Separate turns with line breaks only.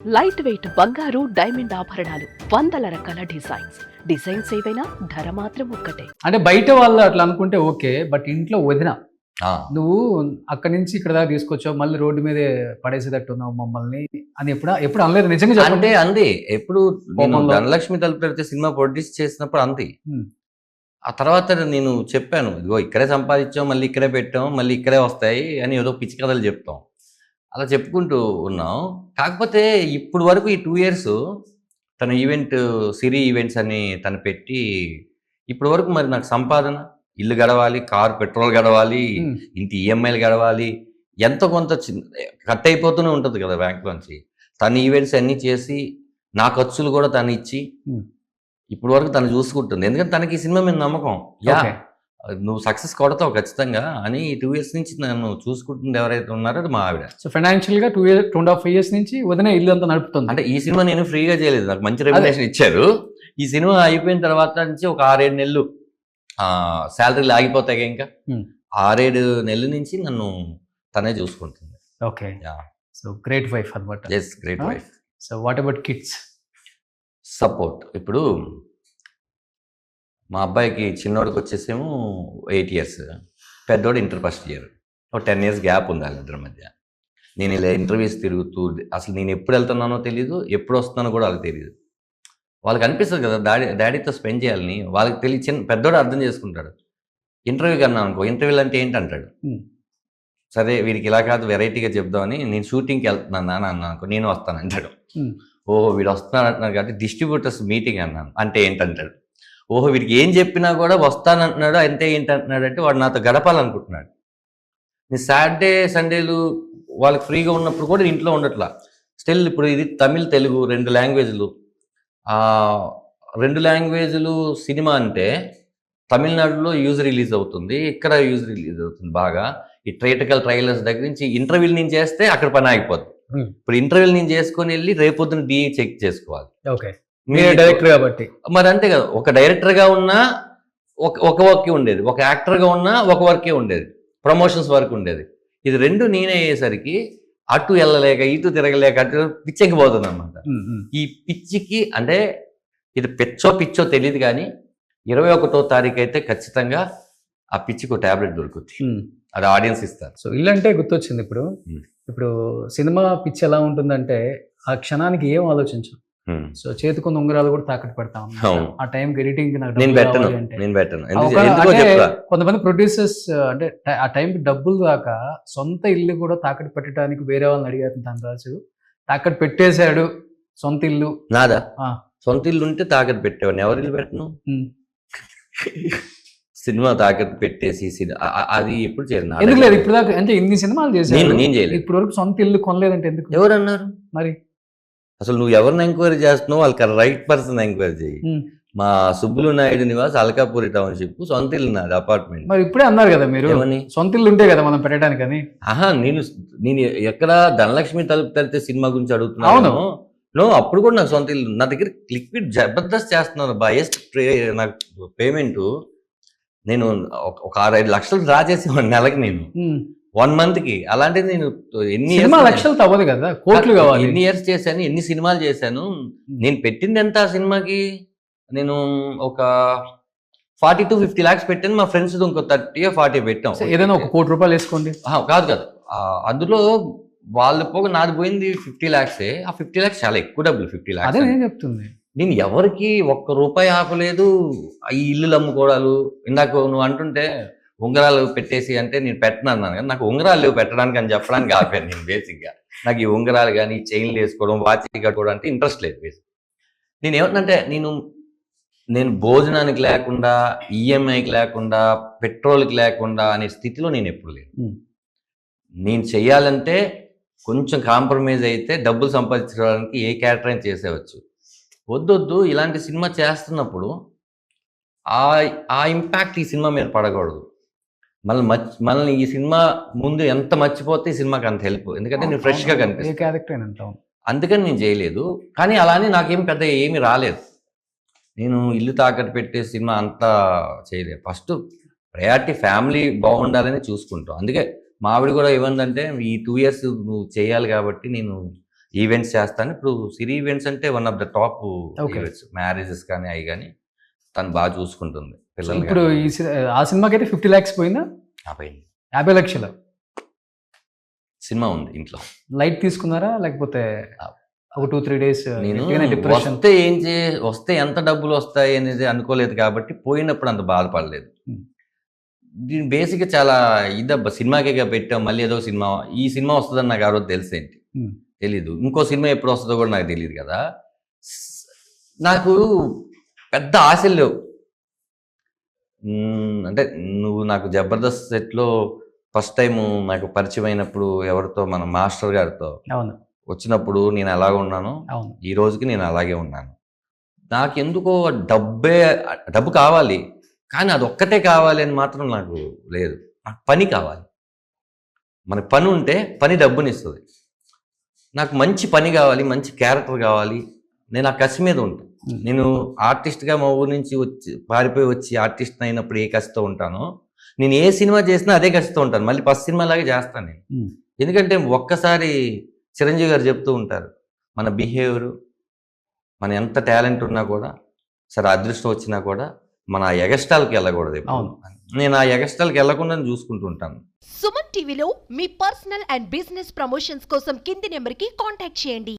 Light weight బంగారు diamond ఆభరణాలు, వందల రకాల డిజైన్స్ ఏవైనా ధర మాత్రం ఒక్కటే.
అంటే బయట వాళ్ళు అట్లా అనుకుంటే ఓకే, బట్ ఇంట్లో వదిన నువ్వు అక్కడి నుంచి ఇక్కడ దాకా తీసుకొచ్చావు, మళ్ళీ రోడ్డు మీదే పడేసేటట్టు ఉన్నావు మమ్మల్ని అని ఎప్పుడు అనలేదు నిజంగా
అంటే అంది. ఎప్పుడు నేను ధనలక్ష్మి తలుపు తెరిచే సినిమా ప్రొడ్యూస్ చేసినప్పుడు అంది. ఆ తర్వాత నేను చెప్పాను, ఇదిగో ఇక్కడే సంపాదించాం, మళ్ళీ ఇక్కడే పెట్టాం, మళ్ళీ ఇక్కడే వస్తాయి అని ఏదో పిచ్చి కథలు చెప్తాం. అలా చెప్పుకుంటూ ఉన్నాం. కాకపోతే ఇప్పుడు వరకు ఈ 2 years తన సిరి ఈవెంట్స్ అని తను పెట్టి ఇప్పటి వరకు మరి నాకు సంపాదన, ఇల్లు గడవాలి, కారు పెట్రోల్ గడవాలి, ఇంటి ఈఎంఐలు గడవాలి, ఎంతో కొంత కట్ అయిపోతూనే ఉంటుంది కదా బ్యాంక్లోంచి. తన ఈవెంట్స్ అన్నీ చేసి నా ఖర్చులు కూడా తను ఇచ్చి ఇప్పటి వరకు తను చూసుకుంటుంది. ఎందుకంటే తనకి ఈ సినిమా మీద నమ్మకం. నువ్వు సక్సెస్ కొడతావు ఖచ్చితంగా అని 2 years నుంచి నన్ను చూసుకుంటుంది ఎవరైతే ఉన్నారో అది మా ఆవిడ.
సో ఫైనాన్షియల్ గా 2.5 years నుంచి వదిన ఇల్లు అంతా నడుపుతుంది.
అంటే ఈ సినిమా నేను ఫ్రీగా చేయలేదు, నాకు మంచి రెమ్యునరేషన్ ఇచ్చారు. ఈ సినిమా అయిపోయిన తర్వాత నుంచి ఒక 6-7 నెలలు శాలరీలు ఆగిపోతాయి ఇంకా. 6-7 నెలల నుంచి నన్ను తనే చూసుకుంటుంది.
ఓకే, సో గ్రేట్ వైఫ్ అన్నమాట.
Yes, great wife.
So what about kids
support? ఇప్పుడు మా అబ్బాయికి చిన్నోడికి వచ్చేసేమో 8 years, పెద్దోడు ఇంటర్ ఫస్ట్ ఇయర్. ఒక 10 years గ్యాప్ ఉంది వాళ్ళిద్దరి మధ్య. నేను ఇలా ఇంటర్వ్యూస్ తిరుగుతూ అసలు నేను ఎప్పుడు వెళ్తున్నానో తెలియదు, ఎప్పుడు వస్తున్నానో కూడా వాళ్ళకి తెలియదు. వాళ్ళకి అనిపిస్తుంది కదా డాడీతో స్పెండ్ చేయాలని. వాళ్ళకి తెలియ పెద్దోడు అర్థం చేసుకుంటాడు. ఇంటర్వ్యూకి అన్నా అనుకో, ఇంటర్వ్యూలు అంటే ఏంటి అంటాడు. సరే వీడికి ఇలా కాదు వెరైటీగా చెప్దామని నేను షూటింగ్కి వెళ్తున్నాను నాన్న అన్నా అనుకో, నేను వస్తాను అంటాడు. ఓహో వీడు వస్తున్నాడు అంటున్నాడు కాబట్టి డిస్ట్రిబ్యూటర్స్ మీటింగ్ అన్నాను అంటే ఏంటంటాడు. ఓహో వీడికి ఏం చెప్పినా కూడా వస్తానంటున్నాడు అంటే ఏంటంటున్నాడు అంటే వాడు నాతో గడపాలనుకుంటున్నాడు. నేను సాటర్డే సండేలు వాళ్ళకి ఫ్రీగా ఉన్నప్పుడు కూడా ఇంట్లో ఉండట్లా. స్టిల్ ఇప్పుడు ఇది తమిళ్ తెలుగు 2 లాంగ్వేజ్లు. 2 లాంగ్వేజ్లు సినిమా అంటే తమిళనాడులో యూజ్ రిలీజ్ అవుతుంది, ఇక్కడ యూజ్ రిలీజ్ అవుతుంది బాగా. ఈ థియేట్రికల్ ట్రైలర్స్ దగ్గర నుంచి ఇంటర్వ్యూలు నేను చేస్తే అక్కడ పని ఆగిపోద్ది. ఇప్పుడు ఇంటర్వ్యూలు నేను చేసుకొని వెళ్ళి రేపొద్దున డిఏ చెక్ చేసుకోవాలి.
ఓకే, మీరు డైరెక్టర్ కాబట్టి
మరి అంతే కదా. ఒక డైరెక్టర్గా ఉన్నా ఒక వర్కే ఉండేది, ఒక యాక్టర్గా ఉన్నా ఒక వర్కే ఉండేది, ప్రమోషన్స్ వర్క్ ఉండేది. ఇది 2 నేనే అయ్యేసరికి అటు వెళ్ళలేక ఇటు తిరగలేక అటు పిచ్చెక్కిపోతుంది అనమాట. ఈ పిచ్చికి అంటే ఇది పిచ్చో తెలియదు కానీ 21వ తారీఖు అయితే ఖచ్చితంగా ఆ పిచ్చికి ఒక టాబ్లెట్ దొరుకుతుంది, అది ఆడియన్స్ ఇస్తారు.
సో ఇల్లు అంటే గుర్తొచ్చింది. ఇప్పుడు సినిమా పిచ్చి ఎలా ఉంటుందంటే ఆ క్షణానికి ఏం ఆలోచించు. సో చేతికొంద ఉంగరాలు కూడా తాకట్టు పెడతా ఉన్నాను ఆ టైంకి ఎడిటింగ్. కొంతమంది ప్రొడ్యూసర్స్ అంటే ఆ టైంకి డబ్బులు దాకా సొంత ఇల్లు కూడా తాకట్టు పెట్టడానికి వేరే వాళ్ళని అడిగారు. ధనరాజు తాకట్టు పెట్టేశాడు సొంత ఇల్లు.
నాదా సొంత ఇల్లు ఉంటే తాకట్టు పెట్టేవాడిని. ఎవరి ఇల్లు పెట్టను, సినిమా తాకట్టు పెట్టేసి అది ఎప్పుడు చేయను.
ఎందుకు లేదు ఇప్పుడు దాకా అంటే ఇన్ని సినిమాలు చేశాను,
నేను చేయలేదు.
ఇప్పుడు వరకు సొంత ఇల్లు కొనలేదంటే ఎందుకు?
ఎవరు అన్నారు
మరి?
అసలు నువ్వు ఎవరిని ఎంక్వైరీ చేస్తున్నావు వాళ్ళకి రైట్ పర్సన్ ఎంక్వైరీ చేయి. మా సుబ్బులు నాయుడు నివాస్ అల్కాపూరి టౌన్షిప్ సొంత ఇల్లు నాది, అపార్ట్మెంట్.
మరి ఇప్పుడే అన్నారు కదా మీరు సొంత ఇల్లు ఉంటే కదా మనం పెట్టడానికి అని.
నేను ఎక్కడ ధనలక్ష్మి తలుపు తెరిచే సినిమా గురించి అడుగుతున్నాను. అప్పుడు కూడా నాకు సొంత ఇల్లు, నా దగ్గర లిక్విడ్ జబర్దస్త్ చేస్తున్నాను. హైయెస్ట్ నాకు పేమెంట్ నేను ఒక 6-5 లక్షలు డ్రా చేసేవాడిని నెలకి, నేను 1 month కి. అలాంటిది నేను ఎన్ని
లక్షలు తవ్వదు కదా, కోట్లు కావాలి.
ఎన్ని ఇయర్స్ చేశాను, ఎన్ని సినిమాలు చేశాను. నేను పెట్టింది ఎంత ఆ సినిమాకి, నేను ఒక 40 to 50 lakhs పెట్టాను. మా ఫ్రెండ్స్ ఇంకో 30-40 పెట్టాం.
ఏదైనా ఒక 1 కోటి రూపాయలు వేసుకోండి.
కాదు అందులో వాళ్ళు పోగా నాది పోయింది 50 lakhs. ఆ 50 lakhs చాలా ఎక్కువ డబ్బులు. 50 lakhs
అదే నేను చెప్తుంది.
నేను ఎవరికి ₹1 ఆపలేదు. ఈ ఇల్లులు అమ్ముకోవడాలు, ఇందాక నువ్వు అంటుంటే ఉంగరాలు పెట్టేసి అంటే నేను పెట్టను అన్నాను కానీ నాకు ఉంగరాలు లేవు పెట్టడానికి అని చెప్పడానికి ఆపాను నేను. బేసిక్గా నాకు ఈ ఉంగరాలు కానీ చైన్లు వేసుకోవడం, వాచ్ కట్టుకోవడం అంటే ఇంట్రెస్ట్ లేదు. బేసిక్ నేను ఏమంటే నేను భోజనానికి లేకుండా, ఈఎంఐకి లేకుండా, పెట్రోల్కి లేకుండా అనే స్థితిలో నేను ఎప్పుడు లేదు. నేను చెయ్యాలంటే కొంచెం కాంప్రమైజ్ అయితే డబ్బులు సంపాదించుకోవడానికి ఏ క్యారెక్టర్ చేసేవచ్చు. వద్దొద్దు ఇలాంటి సినిమా చేస్తున్నప్పుడు ఆ ఇంపాక్ట్ ఈ సినిమా మీద పడకూడదు. మనల్ని ఈ సినిమా ముందు ఎంత మర్చిపోతే ఈ సినిమాకి అంత హెల్ప్. ఎందుకంటే నేను ఫ్రెష్గా కనిపిస్తాను, అందుకని నేను చేయలేదు. కానీ అలానే నాకేం పెద్ద ఏమీ రాలేదు. నేను ఇల్లు తాకట్టు పెట్టే సినిమా అంతా చేయలేదు. ఫస్ట్ ప్రయారిటీ ఫ్యామిలీ బాగుండాలని చూసుకుంటాం. అందుకే మా ఆవిడ కూడా ఏమందంటే ఈ 2 years నువ్వు చేయాలి కాబట్టి నేను ఈవెంట్స్ చేస్తాను. ఇప్పుడు సిరి ఈవెంట్స్ అంటే one of the top
Okay.
Events, marriages కానీ అవి కానీ తను బాగా చూసుకుంటుంది పిల్లలు.
ఇప్పుడు ఆ సినిమాకి అయితే 50 lakhs పోయిందా? 50 లక్షలు.
సినిమా ఉంది ఇంట్లో.
లైట్ తీసుకున్నారా లేకపోతే ఒక 2-3 days
నేను
డిప్రెషన్?
వస్తే ఎంత డబ్బులు వస్తాయి అనేది అనుకోలేదు కాబట్టి పోయినప్పుడు అంత బాధపడలేదు.
Hmm.
దీని బేసిక్గా చాలా ఇదబ్బా, సినిమాకే పెట్టాం మళ్ళీ ఏదో సినిమా, ఈ సినిమా వస్తుందని నాకు ఆ రోజు తెలిసేంటి,
Hmm.
తెలీదు. ఇంకో సినిమా ఎప్పుడు వస్తుందో కూడా నాకు తెలియదు కదా. నాకు పెద్ద ఆశలు లేవు. అంటే నువ్వు నాకు జబర్దస్త్ సెట్లో ఫస్ట్ టైం నాకు పరిచయం అయినప్పుడు ఎవరితో, మన మాస్టర్ గారితో
అవును,
వచ్చినప్పుడు నేను ఎలాగ ఉన్నానో
అవును.
ఈ రోజుకి నేను అలాగే ఉన్నాను. నాకెందుకో డబ్బు కావాలి, కానీ అది ఒక్కటే కావాలి అని మాత్రం నాకు లేదు. నాకు పని కావాలి. మనకు పని ఉంటే పని డబ్బునిస్తుంది. నాకు మంచి పని కావాలి, మంచి క్యారెక్టర్ కావాలి. నేను ఆ కసి మీద ఉంటాను. నేను ఆర్టిస్ట్గా మా ఊరి నుంచి పారిపోయి వచ్చి ఆర్టిస్ట్ అయినప్పుడు ఏ కసితో ఉంటానో, నేను ఏ సినిమా చేసినా అదే కసితో ఉంటాను. మళ్ళీ ఫస్ట్ సినిమా లాగే చేస్తాను నేను. ఎందుకంటే ఒక్కసారి చిరంజీవి గారు చెప్తూ ఉంటారు, మన బిహేవియర్, మన ఎంత టాలెంట్ ఉన్నా కూడా, సరే అదృష్టం వచ్చినా కూడా మన ఎగస్టాల్కి వెళ్ళకూడదు ఎప్పుడు. నేను ఆ ఎగస్టాల్కి వెళ్ళకుండా చూసుకుంటూ ఉంటాను.
సుమన్ టీవీలో మీ పర్సనల్ అండ్ బిజినెస్ ప్రమోషన్స్ కోసం కింది నెంబర్కి కాంటాక్ట్ చేయండి.